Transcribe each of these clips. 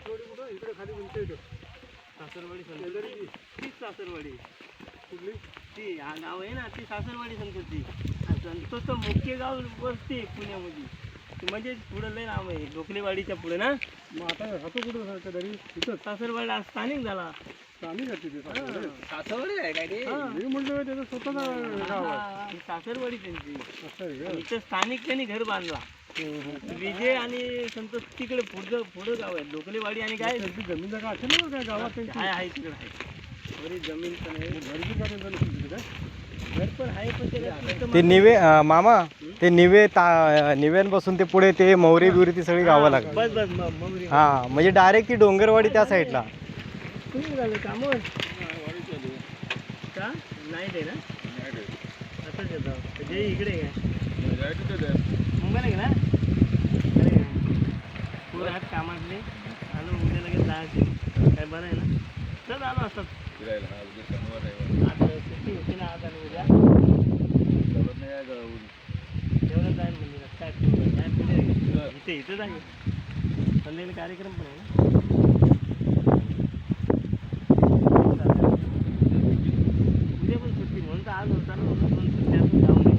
इकडे खाली म्हणते सासरवाडी संतोषी तीच सासरवाडी कुठली ती हा गाव आहे ना ती सासरवाडी संतोषी संतोषचं मुख्य गाव वरती पुण्यामध्ये म्हणजे पुढं लय नाव आहे ढोकलेवाडीच्या पुढे ना. मग आता राहतो कुठं राहतो तरी तिथं सासरवाडी स्थानिक झाला. स्थानिक आहे तिथे सासरवाडी आहे काय ते मी म्हटलं त्याचं स्वतःचं गाव आहे. ही सासरवाडी त्यांची. असं आहे का? इथं स्थानिक त्यांनी घर बांधला. विजय आणि संतोष तिकडे पुढं गाव आहे ढोकलेवाडी आणि काय त्यांची जमीन जागा असेल ना काय गावात त्यांची आहे तिकडे आहे. बरी जमीन पण आहे घरची काय त्यांचं नसेल तिथे काय घर पण आहे पण ते निवे मामा ते निव्यांपासून ते पुढे ते मौरी बिवरी ती सगळी गावं लागली. बस बस मग हा म्हणजे डायरेक्ट ती डोंगरवाडी त्या साईडला. तुम्ही झालं कामं का नाही ते ना असंच येतं जे इकडे काय मुंबईला गेला पूर्ण हात कामातले आलो उद्या लगेच जायचे काय बरं आहे ना चल आलो असतात आज सुट्टी होती ना आज आणि उद्या एवढं जाईल म्हणजे काय काय पुढे इथं जाईल संध्याकाळी कार्यक्रम पण आहे ना. उद्या पण सुट्टी म्हणून तर आज होता ना म्हणून दोन सुट्ट्या जाऊ नये.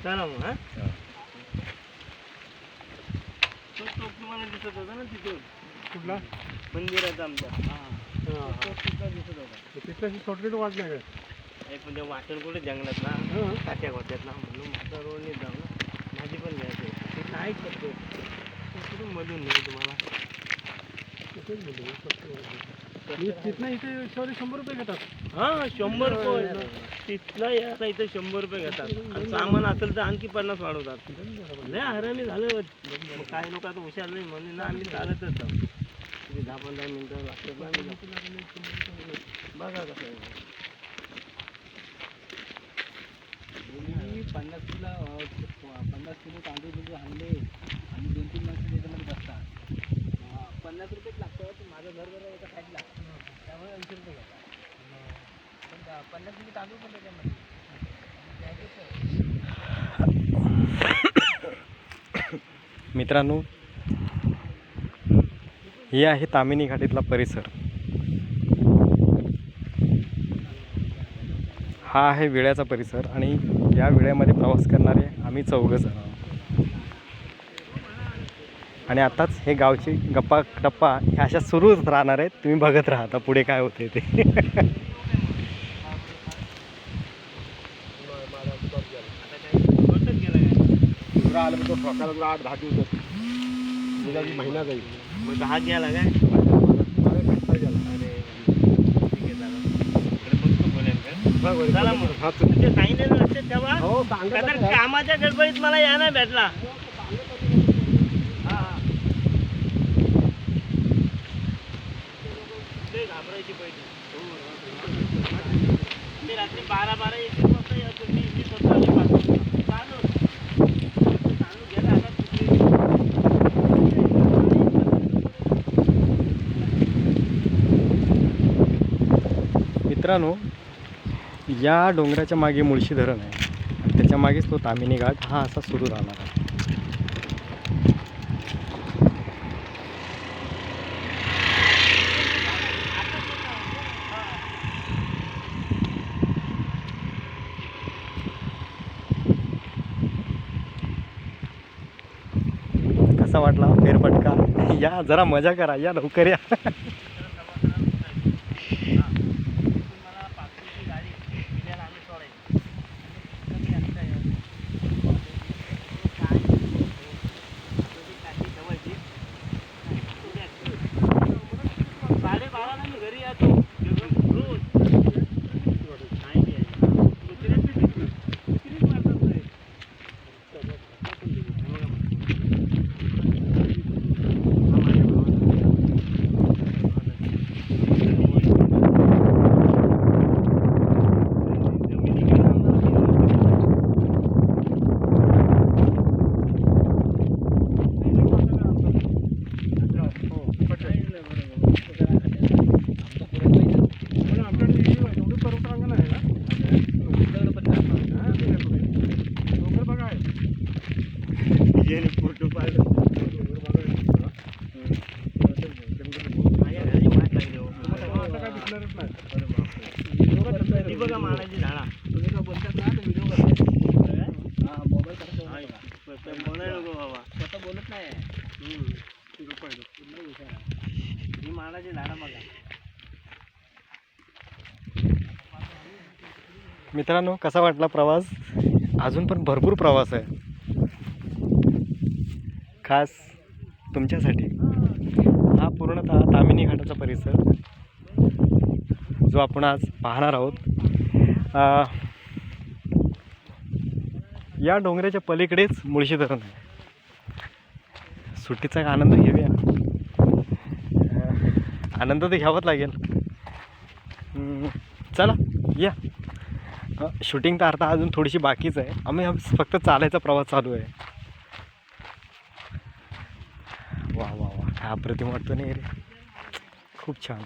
चला मग हा तो तुम्हाला दिसत होता ना तिथून कुठला मंदिराचा आमच्या दिसत होता तिथल्याशी शॉर्टकट वाट नाही काय एक म्हणजे वाटण कुठे जंगलात ना काट्या गोट्यात ना म्हणून माझा रोडने जाऊ ना माझी पण घ्यायची तिथं आहे करतो कुठून मधून नाही तुम्हाला तिथनं इथे सॉरी 100 रुपये घेतात. हां 100 रुपये तिथला याचा इथं 100 रुपये घेतात आणि सामान असेल तर आणखी 50 वाढवतात. लय हरामी झालं. मग काही लोक आता हुशार नाही म्हणून ना आम्ही चालतच जाऊ 10-15 मिनिटं लागतात ना बघा कसं आहे. 50 किलो तांदूळ बिंदू आणले आणि 2-3 माणसं त्याच्यामध्ये बसतात 50 रुपयेच लागतं. माझं घर जरा एका साईडला त्यामुळे 80 रुपये घेतात पण 50 किलो तांदूळ पण त्याच्यामध्ये मित्रांनो हे आहे तामिनी घाटीतला परिसर. हा आहे विळ्याचा परिसर आणि या विळ्यामध्ये प्रवास करणारे आम्ही 4 जण आहोत. आणि आताच हे गावची गप्पा टप्पा ह्या अशा सुरूच राहणार आहेत. तुम्ही बघत राहा आता पुढे काय होते ते. आलं तो ठोकायला तुला 8-10 दिवस महिना जाईल. मग 10 घ्यायला काय चला मग ते सांगितलं लक्षात ठेवा. कामाच्या गडबडीत मला या नाही भेटला. ते घाबरायची पहिली ते रात्री 12-1 वाजता यायचं. मी स्वतः चालू गेला आता मित्रांनो या डोंगराच्या मागे मुळशी धरण आहे आणि त्याच्या मागेच तो तामिनी घाट हा असा सुरू राहणार आहे. कसा वाटला फेरफटका? या जरा मजा करा, या लवकर या. पूर्ण हुशार आहे. ही माडाची झाडं बघा. मित्रांनो, कसा वाटला प्रवास? अजून पण भरपूर प्रवास आहे, खास तुमच्यासाठी. हा पूर्णतः तामिनी घाटाचा परिसर जो आपण आज पाहणार आहोत. या डोंगराच्या पलीकडेच मुळशी धरण आहे. सुट्टीचा आनंद घेऊया. आनंद तर घ्यावाच लागेल. चला या. शूटिंग तर आता अजून थोडीशी बाकीच आहे. आम्ही फक्त चालायचा प्रवास चालू आहे. वा वा वा, काय अप्रतिम वाटतो नाही रे, खूप छान.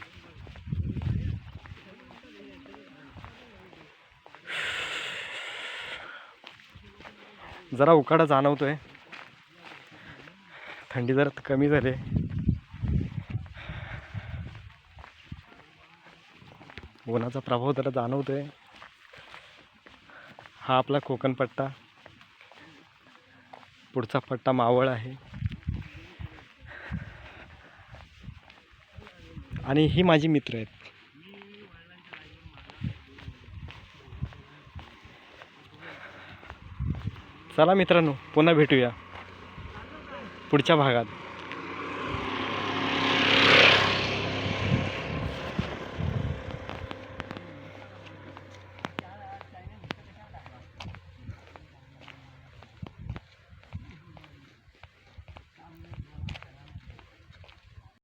जरा उकाडा जाणवतोय, थंडी जरा कमी झाली. उन्हाचा प्रभाव जरा जाणवतोय. हा आपला कोकण पट्टा, पुढचा पट्टा मावळ आहे आणि ही माझी मित्र आहेत. चला मित्रांनो, पुन्हा भेटूया पुढच्या भागात.